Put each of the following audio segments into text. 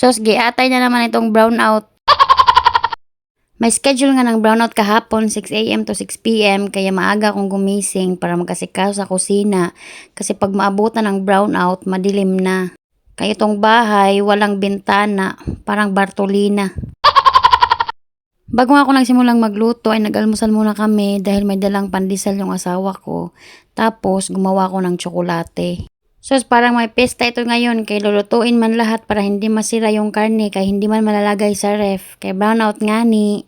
Sos, giatay na naman itong brownout. May schedule nga ng brownout kahapon 6 AM to 6 PM kaya maaga akong gumising para magkasikaso sa kusina kasi pag maabutan ng brownout madilim na. Kaya itong bahay walang bintana, parang Bartolina. Bago ako nagsimulang magluto ay nag-almusal muna kami dahil may dalang pandesal yung asawa ko. Tapos gumawa ko ng tsokolate. Sos, parang may pesta ito ngayon kay lulutuin man lahat para hindi masira yung karne kay hindi man malalagay sa ref kay brownout nga ni.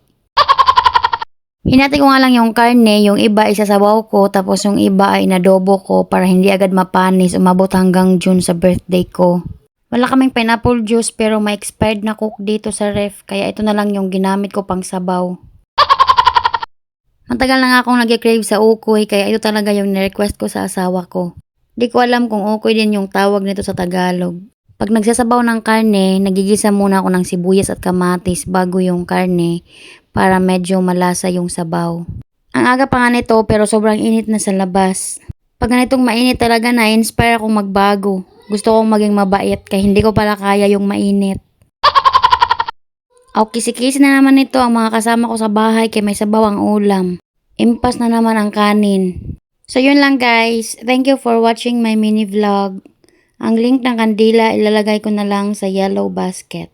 Hinati ko nga lang yung karne, yung iba isasabaw ko, tapos yung iba ay inadobo ko para hindi agad mapanis, umabot hanggang June sa birthday ko. Wala kaming pineapple juice pero may expired na coke dito sa ref, kaya ito na lang yung ginamit ko pang sabaw. Matagal na nga akong nag-crave sa ukoy, kaya ito talaga yung nirequest ko sa asawa ko. Di ko alam kung ukoy din yung tawag nito sa Tagalog. Pag nagsasabaw ng karne, nagigisa muna ako ng sibuyas at kamatis bago yung karne para medyo malasa yung sabaw. Ang aga pa nga nito pero sobrang init na sa labas. Pag ganitong mainit talaga na-inspire akong magbago. Gusto kong maging mabait kaya hindi ko pala kaya yung mainit. Aw, kisi-kisi na naman ito ang mga kasama ko sa bahay kaya may sabaw ang ulam. Impas na naman ang kanin. So yun lang guys. Thank you for watching my mini vlog. Ang link ng kandila ilalagay ko na lang sa yellow basket.